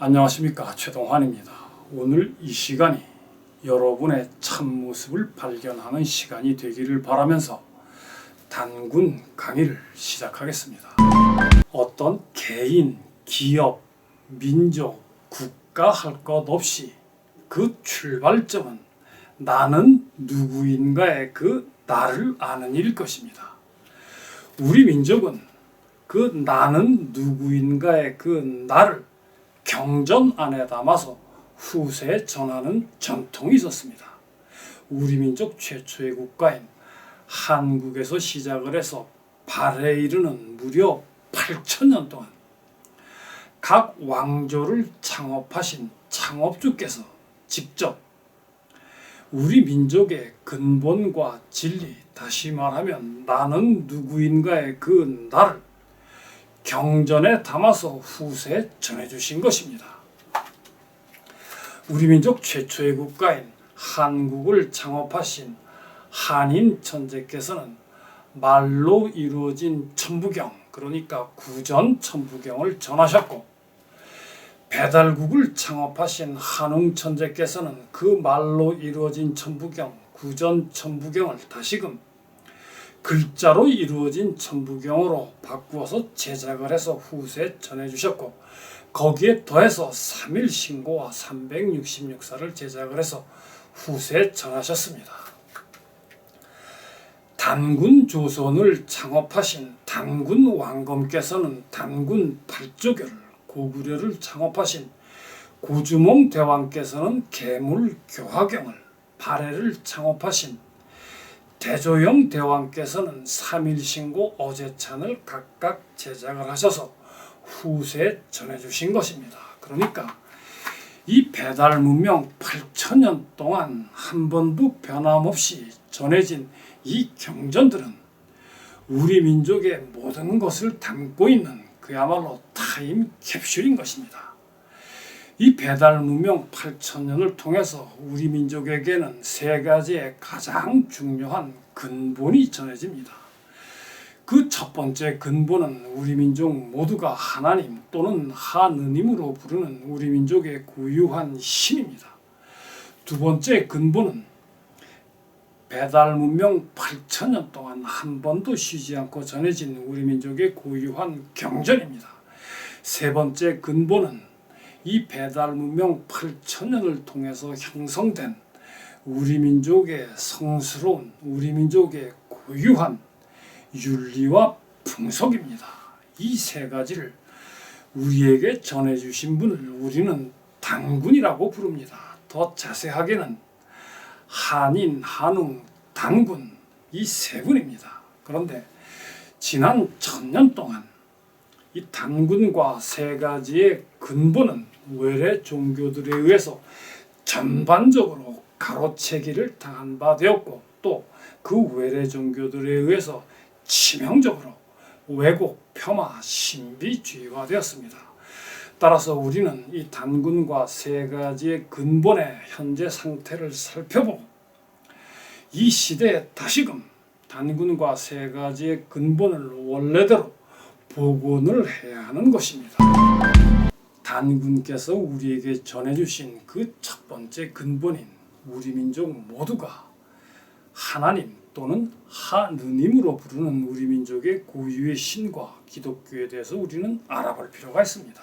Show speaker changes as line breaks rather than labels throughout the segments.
안녕하십니까, 최동환입니다. 오늘 이 시간이 여러분의 참모습을 발견하는 시간이 되기를 바라면서 단군 강의를 시작하겠습니다. 어떤 개인, 기업, 민족, 국가 할 것 없이 그 출발점은 나는 누구인가의 그 나를 아는 일일 것입니다. 우리 민족은 그 나는 누구인가의 그 나를 경전 안에 담아서 후세에 전하는 전통이 있었습니다. 우리 민족 최초의 국가인 한국에서 시작을 해서 발해에 이르는 무려 8,000년 동안 각 왕조를 창업하신 창업주께서 직접 우리 민족의 근본과 진리, 다시 말하면 나는 누구인가의 그 나를 경전에 담아서 후세에 전해주신 것입니다. 우리 민족 최초의 국가인 한국을 창업하신 한인 천재께서는 말로 이루어진 천부경, 그러니까 구전 천부경을 전하셨고, 배달국을 창업하신 한웅 천재께서는 그 말로 이루어진 천부경, 구전 천부경을 다시금 글자로 이루어진 천부경으로 바꾸어서 제작을 해서 후세에 전해주셨고, 거기에 더해서 3일신고와 366사를 제작을 해서 후세에 전하셨습니다. 단군 조선을 창업하신 단군 왕검께서는 단군 팔조교를, 고구려를 창업하신 고주몽 대왕께서는 계물교화경을, 발해를 창업하신 대조영 대왕께서는 3일신고 어제찬을 각각 제작을 하셔서 후세에 전해주신 것입니다. 그러니까 이 배달 문명 8,000년 동안 한 번도 변함없이 전해진 이 경전들은 우리 민족의 모든 것을 담고 있는 그야말로 타임 캡슐인 것입니다. 이 배달 문명 8,000년을 통해서 우리 민족에게는 세 가지의 가장 중요한 근본이 전해집니다. 그 첫 번째 근본은 우리 민족 모두가 하나님 또는 하느님으로 부르는 우리 민족의 고유한 신입니다. 두 번째 근본은 배달 문명 8,000년 동안 한 번도 쉬지 않고 전해진 우리 민족의 고유한 경전입니다. 세 번째 근본은 이 배달 문명 8,000년을 통해서 형성된 우리 민족의 성스러운, 우리 민족의 고유한 윤리와 풍속입니다. 이 세 가지를 우리에게 전해주신 분을 우리는 단군이라고 부릅니다. 더 자세하게는 한인, 한웅, 단군, 이 세 분입니다. 그런데 지난 1,000년 동안 이 단군과 세 가지의 근본은 외래 종교들에 의해서 전반적으로 가로채기를 당한 바 되었고, 또 그 외래 종교들에 의해서 치명적으로 왜곡, 폄하, 신비주의화 되었습니다. 따라서 우리는 이 단군과 세 가지의 근본의 현재 상태를 살펴보고 이 시대에 다시금 단군과 세 가지의 근본을 원래대로 복원을 해야 하는 것입니다. 단군께서 우리에게 전해주신 그 첫 번째 근본인 우리 민족 모두가 하나님 또는 하느님으로 부르는 우리 민족의 고유의 신과 기독교에 대해서 우리는 알아볼 필요가 있습니다.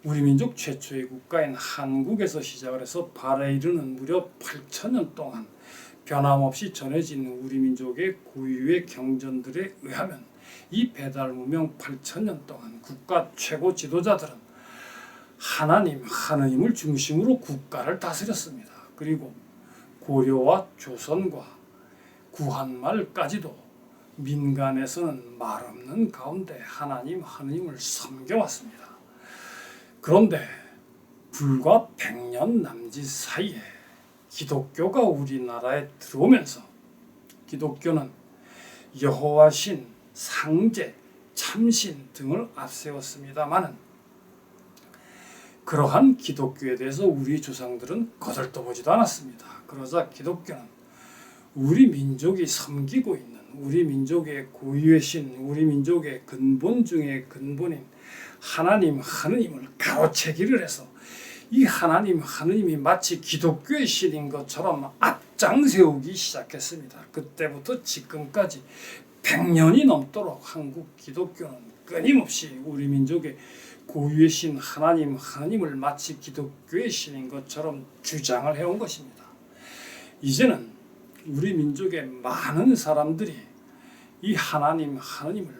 우리 민족 최초의 국가인 한국에서 시작을 해서 발해에 이르는 무려 8,000년 동안 변함없이 전해진 우리 민족의 고유의 경전들에 의하면 이 배달 문명 8,000년 동안 국가 최고 지도자들은 하나님, 하느님을 중심으로 국가를 다스렸습니다. 그리고 고려와 조선과 구한말까지도 민간에서는 말없는 가운데 하나님, 하느님을 섬겨왔습니다. 그런데 불과 100년 남짓 사이에 기독교가 우리나라에 들어오면서 기독교는 여호와신, 상제, 참신 등을 앞세웠습니다마는 그러한 기독교에 대해서 우리 조상들은 거들떠보지도 않았습니다. 그러자 기독교는 우리 민족이 섬기고 있는 우리 민족의 고유의 신, 우리 민족의 근본 중의 근본인 하나님을 가로채기를 해서 이 하나님이 마치 기독교의 신인 것처럼 앞장세우기 시작했습니다. 그때부터 지금까지 100년이 넘도록 한국 기독교는 끊임없이 우리 민족의 고유의 신 하나님을 마치 기독교의 신인 것처럼 주장을 해온 것입니다. 이제는 우리 민족의 많은 사람들이 이 하나님을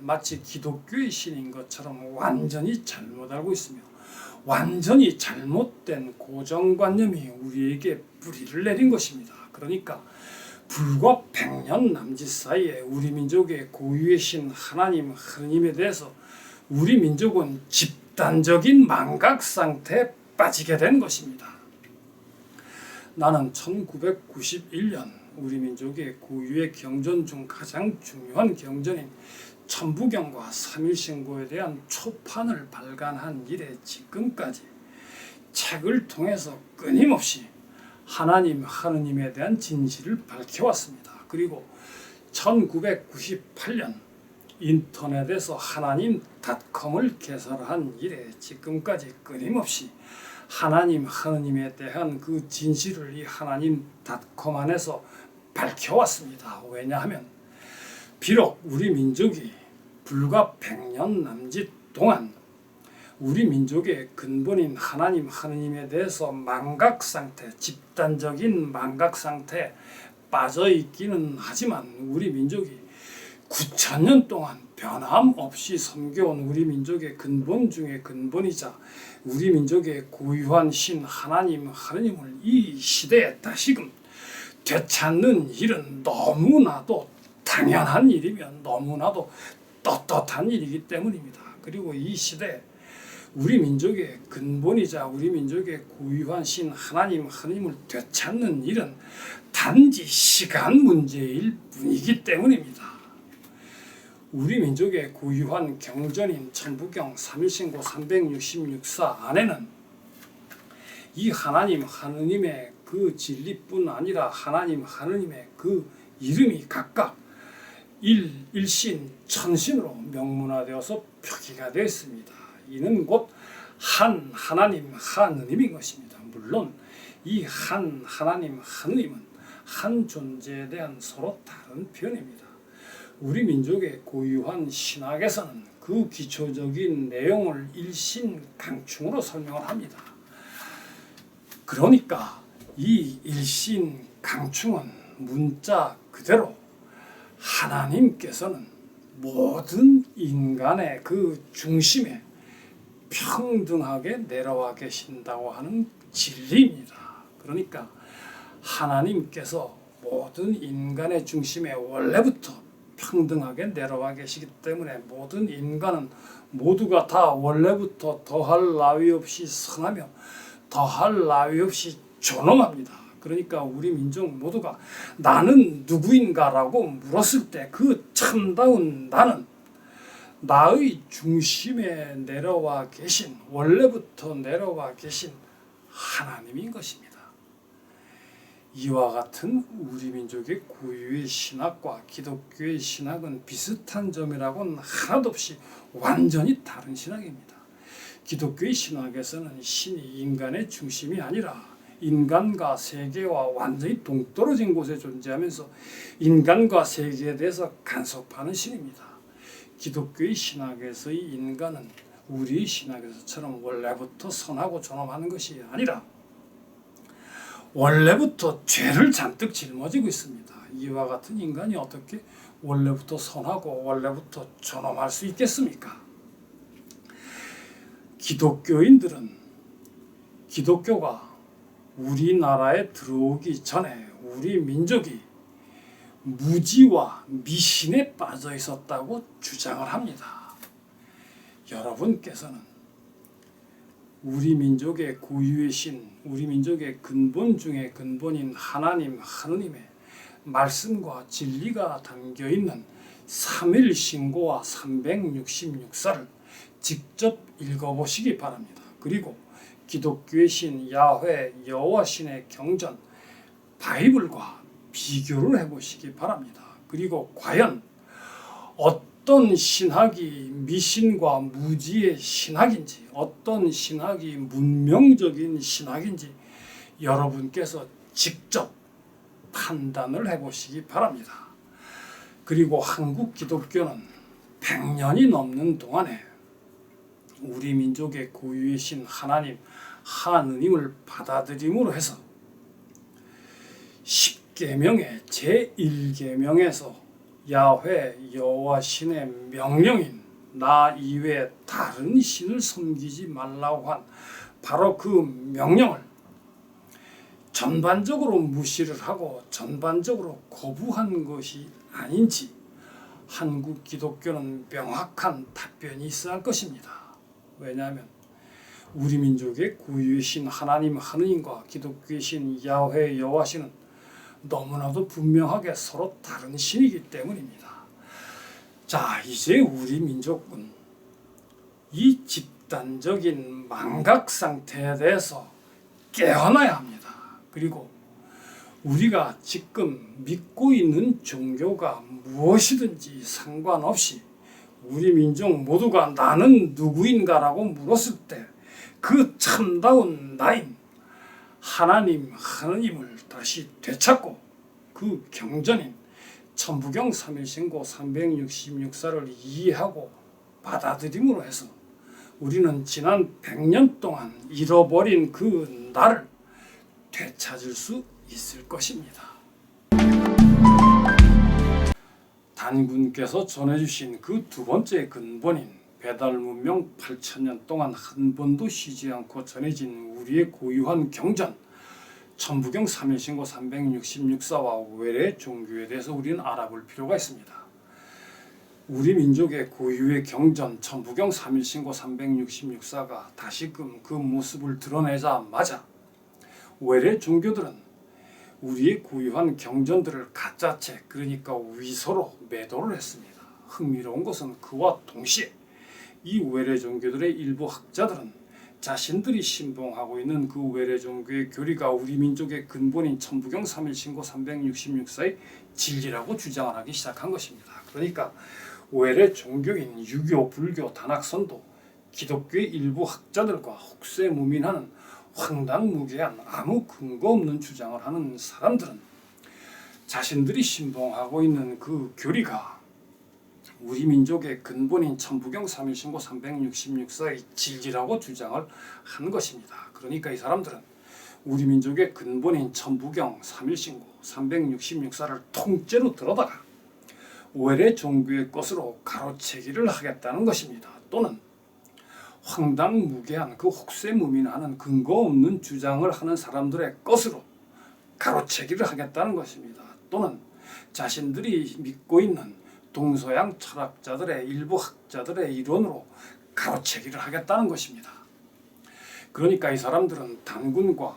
마치 기독교의 신인 것처럼 완전히 잘못 알고 있으며 완전히 잘못된 고정관념이 우리에게 뿌리를 내린 것입니다. 그러니까 불과 100년 남짓 사이에 우리 민족의 고유의 신 하나님에 대해서 우리 민족은 집단적인 망각 상태에 빠지게 된 것입니다. 나는 1991년 우리 민족의 고유의 경전 중 가장 중요한 경전인 천부경과 삼일신고에 대한 초판을 발간한 이래 지금까지 책을 통해서 끊임없이 하나님에 대한 진실을 밝혀왔습니다. 그리고 1998년 인터넷에서 하나님닷컴을 개설한 이래 지금까지 끊임없이 하나님에 대한 그 진실을 이 하나님닷컴 안에서 밝혀왔습니다. 왜냐하면 비록 우리 민족이 불과 100년 남짓 동안 우리 민족의 근본인 하나님에 대해서 망각 상태, 집단적인 망각 상태에 빠져 있기는 하지만 우리 민족이 9,000년 동안 변함없이 섬겨온 우리 민족의 근본 중의 근본이자 우리 민족의 고유한 신 하나님을 이 시대에 다시금 되찾는 일은 너무나도 당연한 일이며 너무나도 떳떳한 일이기 때문입니다. 그리고 이 시대에 우리 민족의 근본이자 우리 민족의 고유한 신 하나님을 되찾는 일은 단지 시간 문제일 뿐이기 때문입니다. 우리 민족의 고유한 경전인 천부경 3일신고 366사 안에는 이 하나님의 그 진리뿐 아니라 하나님의 그 이름이 각각 일신 천신으로 명문화되어서 표기가 되어 있습니다. 이는 곧 하느님인 것입니다. 물론 이 하느님은 한 존재에 대한 서로 다른 표현입니다. 우리 민족의 고유한 신학에서는 그 기초적인 내용을 일신강충으로 설명을 합니다. 그러니까 이 일신강충은 문자 그대로 하나님께서는 모든 인간의 그 중심에 평등하게 내려와 계신다고 하는 진리입니다. 그러니까 하나님께서 모든 인간의 중심에 원래부터 평등하게 내려와 계시기 때문에 모든 인간은 모두가 다 원래부터 더할 나위 없이 선하며 더할 나위 없이 존엄합니다. 그러니까 우리 민족 모두가 나는 누구인가라고 물었을 때 그 참다운 나는 나의 중심에 내려와 계신 원래부터 내려와 계신 하나님인 것입니다. 이와 같은 우리 민족의 고유의 신학과 기독교의 신학은 비슷한 점이라고는 하나도 없이 완전히 다른 신학입니다. 기독교의 신학에서는 신이 인간의 중심이 아니라 인간과 세계와 완전히 동떨어진 곳에 존재하면서 인간과 세계에 대해서 간섭하는 신입니다. 기독교의 신학에서의 인간은 우리 신학에서처럼 원래부터 선하고 존엄하는 것이 아니라 원래부터 죄를 잔뜩 짊어지고 있습니다. 이와 같은 인간이 어떻게 원래부터 선하고 원래부터 존엄할 수 있겠습니까? 기독교가 우리나라에 들어오기 전에 우리 민족이 무지와 미신에 빠져 있었다고 주장을 합니다. 여러분께서는 우리 민족의 고유의 신, 우리 민족의 근본 중의 근본인 하느님의 말씀과 진리가 담겨있는 3일 신고와 366사를 직접 읽어보시기 바랍니다. 그리고 기독교의 신 야훼 여호와 신의 경전 바이블과 비교를 해보시기 바랍니다. 그리고 과연 어떤 신학이 미신과 무지의 신학인지, 어떤 신학이 문명적인 신학인지 여러분께서 직접 판단을 해보시기 바랍니다. 그리고 한국 기독교는 100년이 넘는 동안에 우리 민족의 고유의 신 하나님, 하느님을 받아들임으로 해서 10계명의 제1계명에서 야훼 여호와 신의 명령인 나 이외에 다른 신을 섬기지 말라고 한 바로 그 명령을 전반적으로 무시를 하고 전반적으로 거부한 것이 아닌지 한국 기독교는 명확한 답변이 있어야 할 것입니다. 왜냐하면 우리 민족의 고유의 신 하나님 하느님과 기독교의 신 야훼 여호와 신은 너무나도 분명하게 서로 다른 신이기 때문입니다. 자, 이제 우리 민족은 이 집단적인 망각 상태에 대해서 깨어나야 합니다. 그리고 우리가 지금 믿고 있는 종교가 무엇이든지 상관없이 우리 민족 모두가 나는 누구인가라고 물었을 때 그 참다운 나인 하나님 하느님을 다시 되찾고 그 경전인 천부경 3일신고 366사를 이해하고 받아들임으로 해서 우리는 지난 100년 동안 잃어버린 그 나를 되찾을 수 있을 것입니다. 단군께서 전해주신 그 두 번째 근본인 배달문명 8000년 동안 한 번도 쉬지 않고 전해진 우리의 고유한 경전 천부경 3일신고 366사와 외래 종교에 대해서 우리는 알아볼 필요가 있습니다. 우리 민족의 고유의 경전 천부경 3일신고 366사가 다시금 그 모습을 드러내자마자 외래 종교들은 우리의 고유한 경전들을 가짜책, 그러니까 위서로 매도를 했습니다. 흥미로운 것은 그와 동시에 이 외래 종교들의 일부 학자들은 자신들이 신봉하고 있는 그 외래 종교의 교리가 우리 민족의 근본인 천부경 3일신고 366사의 진리라고 주장을 하기 시작한 것입니다. 그러니까 외래 종교인 유교, 불교, 단학선도, 기독교의 일부 학자들과 혹세무민하는 황당무계한 아무 근거 없는 주장을 하는 사람들은 자신들이 신봉하고 있는 그 교리가 우리 민족의 근본인 천부경 3일신고 366사의 진리라고 주장을 한 것입니다. 그러니까 이 사람들은 우리 민족의 근본인 천부경 3일신고 366사를 통째로 들어다가 외래 종교의 것으로 가로채기를 하겠다는 것입니다. 또는 황당무계한 그 혹세무민하는 근거 없는 주장을 하는 사람들의 것으로 가로채기를 하겠다는 것입니다. 또는 자신들이 믿고 있는 동서양 철학자들의 일부 학자들의 이론으로 가로채기를 하겠다는 것입니다. 그러니까 이 사람들은 단군과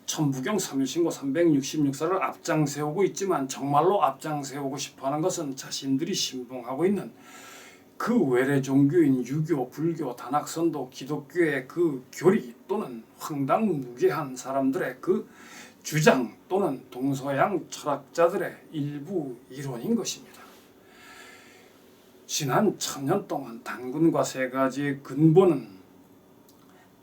천부경 3일신고 366사를 앞장세우고 있지만 정말로 앞장세우고 싶어하는 것은 자신들이 신봉하고 있는 그 외래 종교인 유교, 불교, 단학선도, 기독교의 그 교리 또는 황당무계한 사람들의 그 주장 또는 동서양 철학자들의 일부 이론인 것입니다. 지난 1000년 동안 단군과 세 가지의 근본은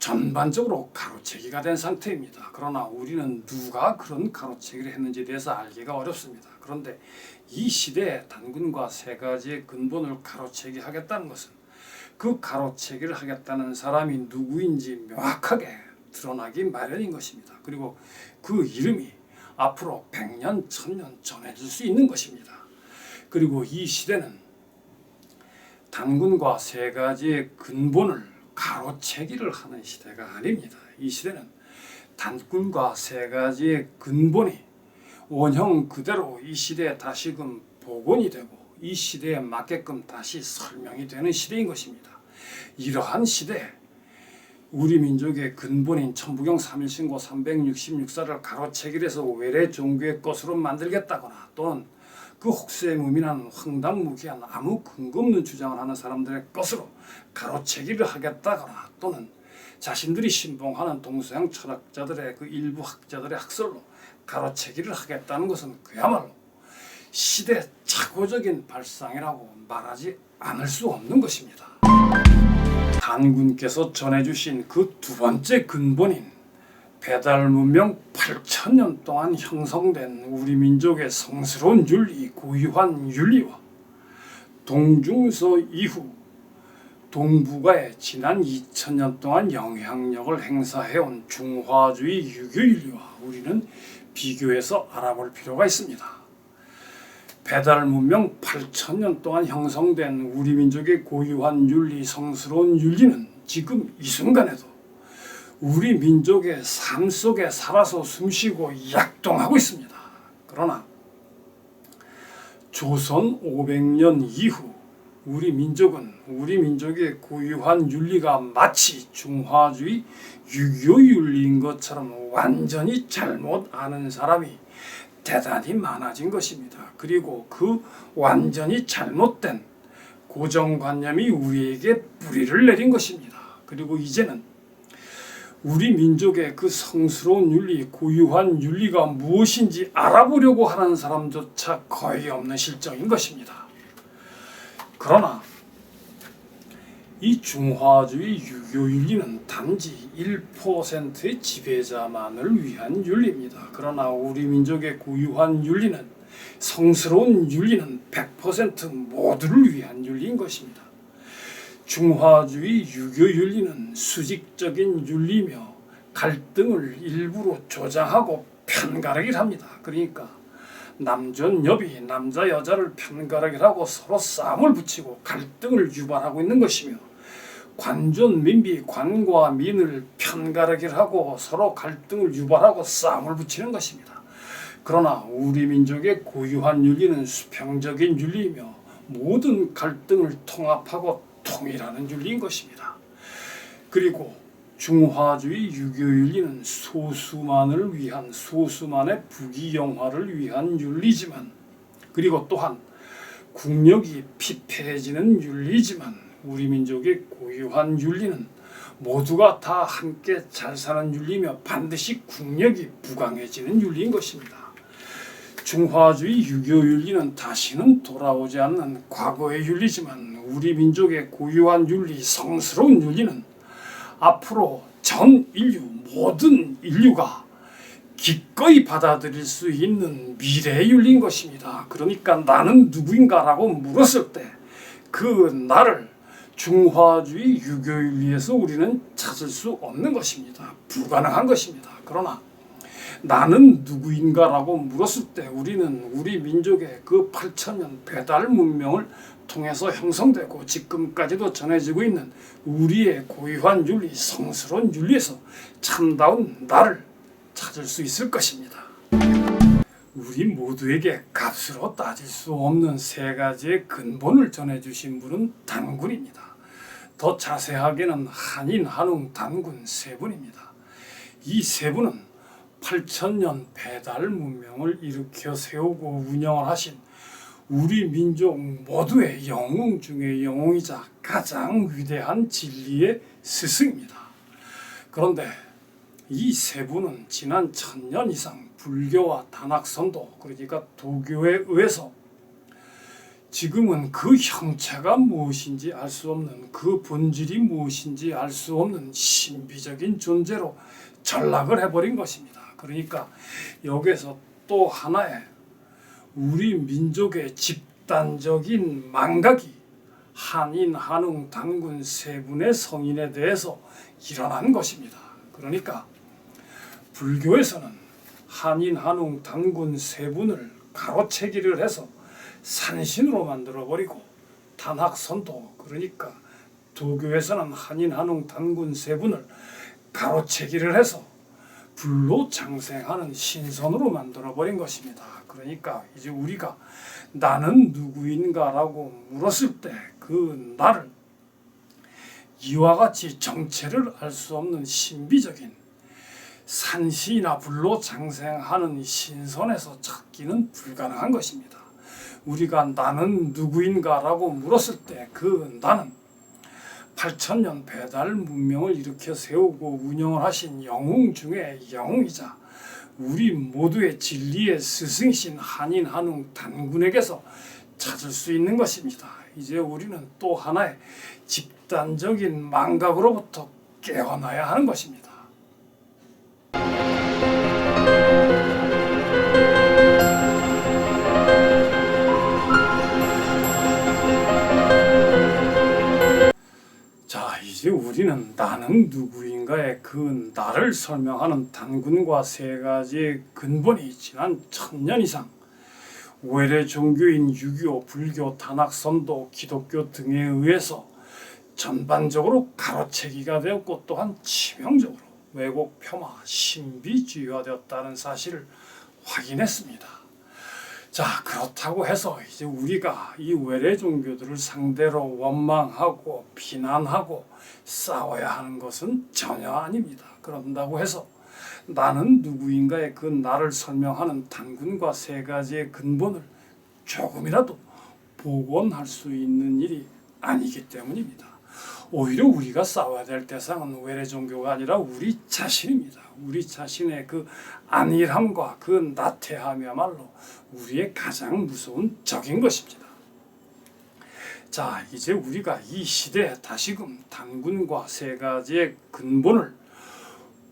전반적으로 가로채기가 된 상태입니다. 그러나 우리는 누가 그런 가로채기를 했는지에 대해서 알기가 어렵습니다. 그런데 이 시대에 단군과 세 가지의 근본을 가로채기 하겠다는 것은 그 가로채기를 하겠다는 사람이 누구인지 명확하게 드러나기 마련인 것입니다. 그리고 그 이름이 앞으로 100년, 1000년 전해질 수 있는 것입니다. 그리고 이 시대는 단군과 세 가지의 근본을 가로채기를 하는 시대가 아닙니다. 이 시대는 단군과 세 가지의 근본이 원형 그대로 이 시대에 다시금 복원이 되고 이 시대에 맞게끔 다시 설명이 되는 시대인 것입니다. 이러한 시대에 우리 민족의 근본인 천부경 3일신고 366사를 가로채기를 해서 외래 종교의 것으로 만들겠다거나 또는 그 혹세무민한 황당무계한 아무 근거 없는 주장을 하는 사람들의 것으로 가로채기를 하겠다거나 또는 자신들이 신봉하는 동서양 철학자들의 그 일부 학자들의 학설로 가로채기를 하겠다는 것은 그야말로 시대착오적인 발상이라고 말하지 않을 수 없는 것입니다. 단군께서 전해주신 그 두 번째 근본인 배달 문명 8,000년 동안 형성된 우리 민족의 성스러운 윤리, 고유한 윤리와 동중서 이후 동북아에 지난 2000년 동안 영향력을 행사해온 중화주의 유교윤리와 우리는 비교해서 알아볼 필요가 있습니다. 배달 문명 8,000년 동안 형성된 우리 민족의 고유한 윤리, 성스러운 윤리는 지금 이 순간에도 우리 민족의 삶 속에 살아서 숨쉬고 약동하고 있습니다. 그러나 조선 500년 이후 우리 민족의 고유한 윤리가 마치 중화주의 유교 윤리인 것처럼 완전히 잘못 아는 사람이 대단히 많아진 것입니다. 그리고 그 완전히 잘못된 고정관념이 우리에게 뿌리를 내린 것입니다. 그리고 이제는 우리 민족의 그 성스러운 윤리, 고유한 윤리가 무엇인지 알아보려고 하는 사람조차 거의 없는 실정인 것입니다. 그러나 이 중화주의 유교윤리는 단지 1%의 지배자만을 위한 윤리입니다. 그러나 우리 민족의 고유한 윤리는, 성스러운 윤리는 100% 모두를 위한 윤리인 것입니다. 중화주의 유교윤리는 수직적인 윤리며 갈등을 일부러 조장하고 편가르기를 합니다. 그러니까 남존여비, 남자 여자를 편가르기를 하고 서로 싸움을 붙이고 갈등을 유발하고 있는 것이며, 관존민비, 관과 민을 편가르기를 하고 서로 갈등을 유발하고 싸움을 붙이는 것입니다. 그러나 우리 민족의 고유한 윤리는 수평적인 윤리이며 모든 갈등을 통합하고 통일하는 윤리인 것입니다. 그리고 중화주의 유교윤리는 소수만을 위한, 소수만의 부귀영화를 위한 윤리지만, 그리고 또한 국력이 피폐해지는 윤리지만, 우리 민족의 고유한 윤리는 모두가 다 함께 잘 사는 윤리며 반드시 국력이 부강해지는 윤리인 것입니다. 중화주의 유교윤리는 다시는 돌아오지 않는 과거의 윤리지만, 우리 민족의 고유한 윤리, 성스러운 윤리는 앞으로 전 인류, 모든 인류가 기꺼이 받아들일 수 있는 미래의 윤리인 것입니다. 그러니까 나는 누구인가라고 물었을 때 그 나를 중화주의 유교윤리에서 우리는 찾을 수 없는 것입니다. 불가능한 것입니다. 그러나 나는 누구인가라고 물었을 때 우리는 우리 민족의 그 8,000년 배달 문명을 통해서 형성되고 지금까지도 전해지고 있는 우리의 고유한 윤리, 성스러운 윤리에서 참다운 나를 찾을 수 있을 것입니다. 우리 모두에게 값으로 따질 수 없는 세 가지의 근본을 전해주신 분은 단군입니다. 더 자세하게는 한인, 한웅, 단군 세 분입니다. 이 세 분은 8,000년 배달 문명을 일으켜 세우고 운영을 하신 우리 민족 모두의 영웅 중의 영웅이자 가장 위대한 진리의 스승입니다. 그런데 이 세 분은 지난 1000년 이상 불교와 단학선도, 그러니까 도교에 의해서 지금은 그 형체가 무엇인지 알 수 없는, 그 본질이 무엇인지 알 수 없는 신비적인 존재로 전락을 해버린 것입니다. 그러니까 여기서 또 하나의 우리 민족의 집단적인 망각이 한인, 한웅, 단군 세 분의 성인에 대해서 일어난 것입니다. 그러니까 불교에서는 한인, 한웅, 단군 세 분을 가로채기를 해서 산신으로 만들어버리고, 단학선도, 그러니까 도교에서는 한인, 한웅, 단군 세 분을 가로채기를 해서 불로 장생하는 신선으로 만들어버린 것입니다. 그러니까 이제 우리가 나는 누구인가라고 물었을 때 그 나를 이와 같이 정체를 알 수 없는 신비적인 산신이나 불로 장생하는 신선에서 찾기는 불가능한 것입니다. 우리가 나는 누구인가라고 물었을 때 그 나는 8,000년 배달 문명을 일으켜 세우고 운영을 하신 영웅 중에 영웅이자 우리 모두의 진리의 스승이신 한인 한웅 단군에게서 찾을 수 있는 것입니다. 이제 우리는 또 하나의 집단적인 망각으로부터 깨어나야 하는 것입니다. 자, 이제 우리는 나는 누구인가의 그 나를 설명하는 단군과 세 가지의 근본이 지난 1000년 이상 외래 종교인 유교, 불교, 단학, 선도, 기독교 등에 의해서 전반적으로 가로채기가 되었고 또한 치명적으로 왜곡, 폄하, 신비주의화되었다는 사실을 확인했습니다. 자, 그렇다고 해서 이제 우리가 이 외래 종교들을 상대로 원망하고 비난하고 싸워야 하는 것은 전혀 아닙니다. 그런다고 해서 나는 누구인가의 그 나를 설명하는 단군과 세 가지의 근본을 조금이라도 복원할 수 있는 일이 아니기 때문입니다. 오히려 우리가 싸워야 될 대상은 외래 종교가 아니라 우리 자신입니다. 우리 자신의 그 안일함과 그 나태함이야말로 우리의 가장 무서운 적인 것입니다. 자, 이제 우리가 이 시대에 다시금 단군과 세 가지의 근본을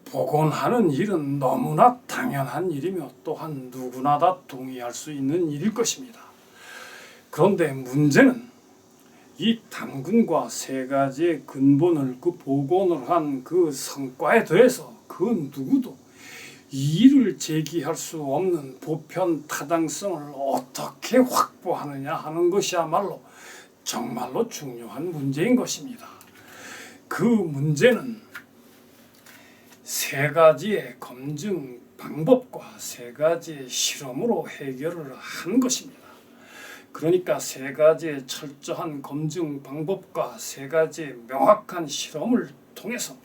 복원하는 일은 너무나 당연한 일이며 또한 누구나 다 동의할 수 있는 일일 것입니다. 그런데 문제는 이 단군과 세 가지의 근본을 그 복원을 한 그 성과에 대해서 그 누구도 이의를 제기할 수 없는 보편 타당성을 어떻게 확보하느냐 하는 것이야말로 정말로 중요한 문제인 것입니다. 그 문제는 세 가지의 검증 방법과 세 가지의 실험으로 해결을 한 것입니다. 그러니까 세 가지의 철저한 검증 방법과 세 가지의 명확한 실험을 통해서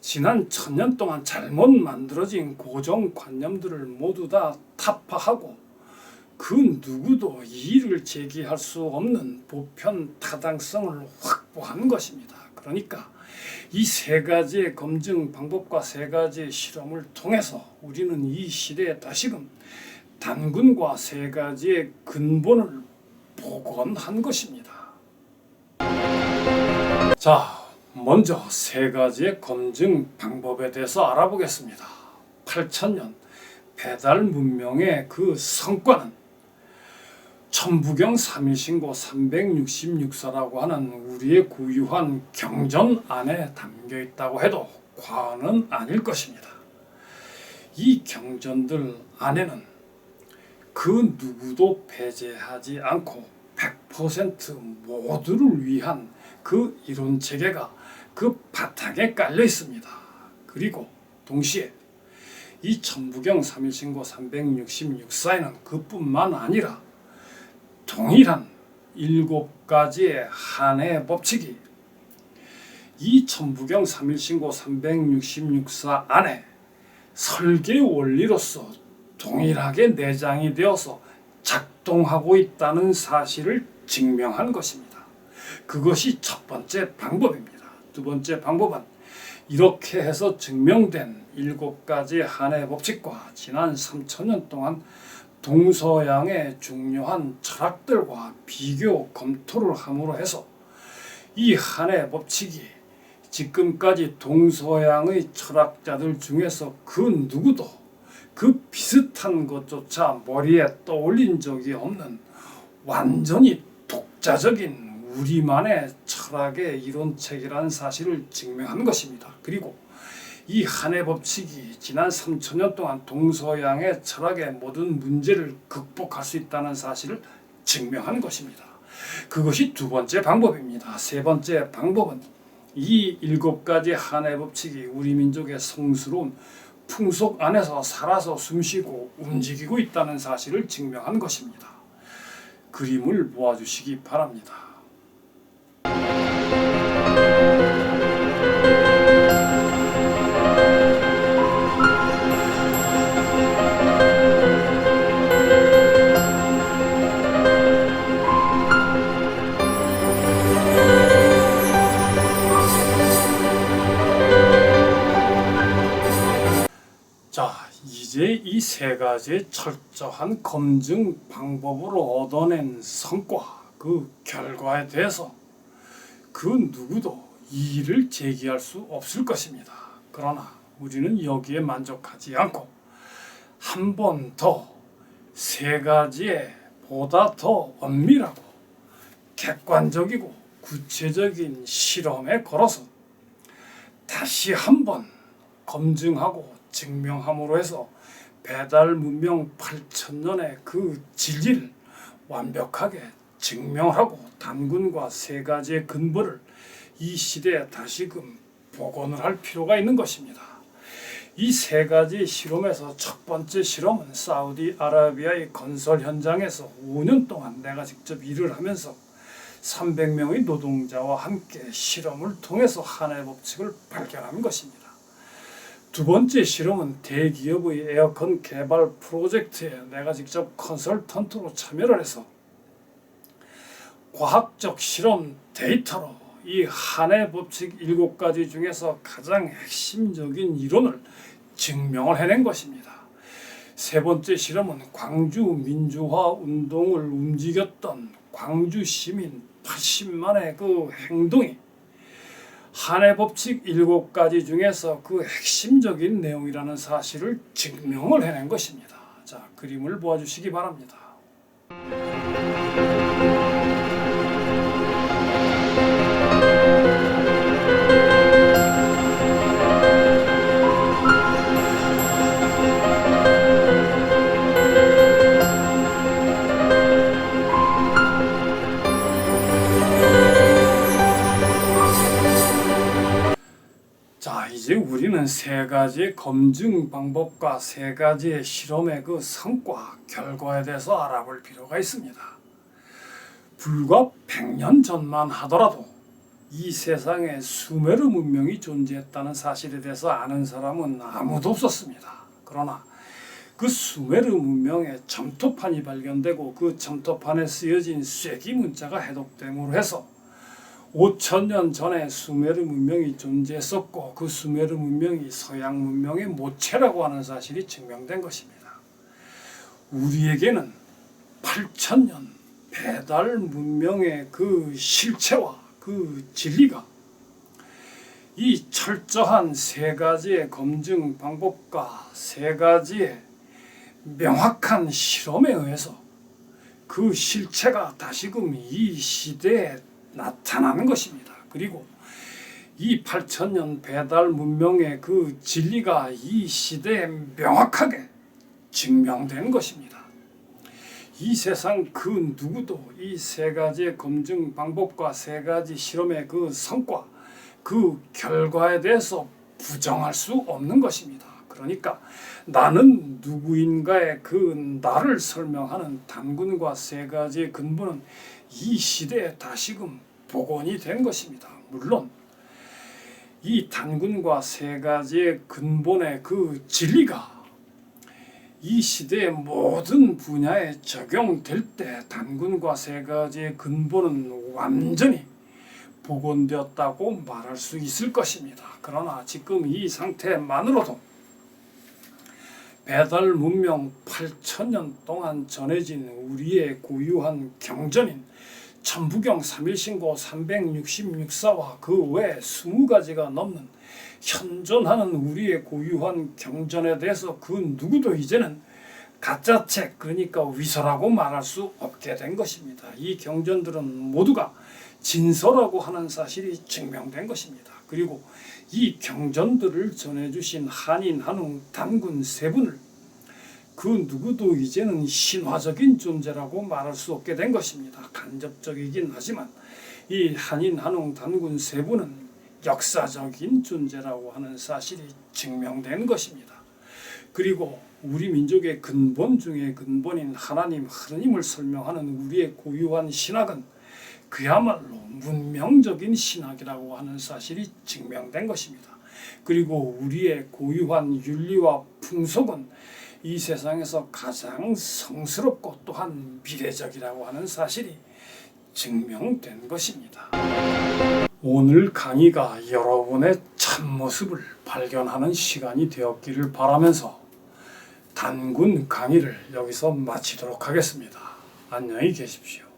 지난 1000년 동안 잘못 만들어진 고정관념들을 모두 다 타파하고 그 누구도 이의를 제기할 수 없는 보편 타당성을 확보한 것입니다. 그러니까 이 세 가지의 검증 방법과 세 가지의 실험을 통해서 우리는 이 시대에 다시금 단군과 세 가지의 근본을 복원한 것입니다. 자, 먼저 세 가지의 검증 방법에 대해서 알아보겠습니다. 8000년 배달 문명의 그 성과는 천부경 3일신고 366사라고 하는 우리의 고유한 경전 안에 담겨 있다고 해도 과언은 아닐 것입니다. 이 경전들 안에는 그 누구도 배제하지 않고 100% 모두를 위한 그 이론 체계가 그 바탕에 깔려 있습니다. 그리고 동시에 이 천부경 3일신고 366사에는 그뿐만 아니라 동일한 7가지의 한해 법칙이 이 천부경 3일신고 366사 안에 설계 원리로서 동일하게 내장이 되어서 작동하고 있다는 사실을 증명한 것입니다. 그것이 첫 번째 방법입니다. 두 번째 방법은 이렇게 해서 증명된 7가지 한해 법칙과 지난 3000년 동안 동서양의 중요한 철학들과 비교 검토를 함으로 해서 이 한해 법칙이 지금까지 동서양의 철학자들 중에서 그 누구도 그 비슷한 것조차 머리에 떠올린 적이 없는 완전히 독자적인 우리만의 철학의 이론책이라는 사실을 증명한 것입니다. 그리고 이 한해 법칙이 지난 3000년 동안 동서양의 철학의 모든 문제를 극복할 수 있다는 사실을 증명한 것입니다. 그것이 두 번째 방법입니다. 세 번째 방법은 이 7가지 한해 법칙이 우리 민족의 성스러운 풍속 안에서 살아서 숨쉬고 움직이고 있다는 사실을 증명한 것입니다. 그림을 보아주시기 바랍니다. 이제 이 세 가지의 철저한 검증 방법으로 얻어낸 성과, 그 결과에 대해서 그 누구도 이의를 제기할 수 없을 것입니다. 그러나 우리는 여기에 만족하지 않고 한 번 더 세 가지에 보다 더 엄밀하고 객관적이고 구체적인 실험에 걸어서 다시 한번 검증하고 증명함으로 해서 배달 문명 8,000년의 그 진리를 완벽하게 증명하고 단군과 세 가지의 근본을 이 시대에 다시금 복원을 할 필요가 있는 것입니다. 이 세 가지 실험에서 첫 번째 실험은 사우디아라비아의 건설 현장에서 5년 동안 내가 직접 일을 하면서 300명의 노동자와 함께 실험을 통해서 하나의 법칙을 발견한 것입니다. 두 번째 실험은 대기업의 에어컨 개발 프로젝트에 내가 직접 컨설턴트로 참여를 해서 과학적 실험 데이터로 이 하나의 법칙 7가지 중에서 가장 핵심적인 이론을 증명을 해낸 것입니다. 세 번째 실험은 광주 민주화 운동을 움직였던 광주 시민 80만의 그 행동이 하나의 법칙 7가지 중에서 그 핵심적인 내용이라는 사실을 증명을 해낸 것입니다. 자, 그림을 보아주시기 바랍니다. 자, 이제 우리는 세 가지의 검증 방법과 세 가지의 실험의 그 성과, 결과에 대해서 알아볼 필요가 있습니다. 불과 100년 전만 하더라도 이 세상에 수메르 문명이 존재했다는 사실에 대해서 아는 사람은 아무도 없었습니다. 그러나 그 수메르 문명의 점토판이 발견되고 그 점토판에 쓰여진 쐐기 문자가 해독됨으로 해서 5,000년 전에 수메르 문명이 존재했었고 그 수메르 문명이 서양 문명의 모체라고 하는 사실이 증명된 것입니다. 우리에게는 8,000년 배달 문명의 그 실체와 그 진리가 이 철저한 세 가지의 검증 방법과 세 가지의 명확한 실험에 의해서 그 실체가 다시금 이 시대에 나타나는 것입니다. 그리고 이 8,000년 배달 문명의 그 진리가 이 시대에 명확하게 증명된 것입니다. 이 세상 그 누구도 이 세 가지의 검증 방법과 세 가지 실험의 그 성과, 그 결과에 대해서 부정할 수 없는 것입니다. 그러니까 나는 누구인가의 그 나를 설명하는 단군과 세 가지의 근본은 이 시대에 다시금 복원이 된 것입니다. 물론 이 단군과 세 가지의 근본의 그 진리가 이 시대의 모든 분야에 적용될 때 단군과 세 가지의 근본은 완전히 복원되었다고 말할 수 있을 것입니다. 그러나 지금 이 상태만으로도 배달 문명 8,000년 동안 전해진 우리의 고유한 경전인 천부경 3일신고 366사와 그 외 20가지가 넘는 현존하는 우리의 고유한 경전에 대해서 그 누구도 이제는 가짜책, 그러니까 위설하고 말할 수 없게 된 것입니다. 이 경전들은 모두가 진서라고 하는 사실이 증명된 것입니다. 그리고 이 경전들을 전해주신 한인, 한웅, 단군 세 분을 그 누구도 이제는 신화적인 존재라고 말할 수 없게 된 것입니다. 간접적이긴 하지만 이 한인, 한웅, 단군 세 분은 역사적인 존재라고 하는 사실이 증명된 것입니다. 그리고 우리 민족의 근본 중의 근본인 하나님, 하느님을 설명하는 우리의 고유한 신학은 그야말로 문명적인 신학이라고 하는 사실이 증명된 것입니다. 그리고 우리의 고유한 윤리와 풍속은 이 세상에서 가장 성스럽고 또한 미래적이라고 하는 사실이 증명된 것입니다. 오늘 강의가 여러분의 참모습을 발견하는 시간이 되었기를 바라면서 단군 강의를 여기서 마치도록 하겠습니다. 안녕히 계십시오.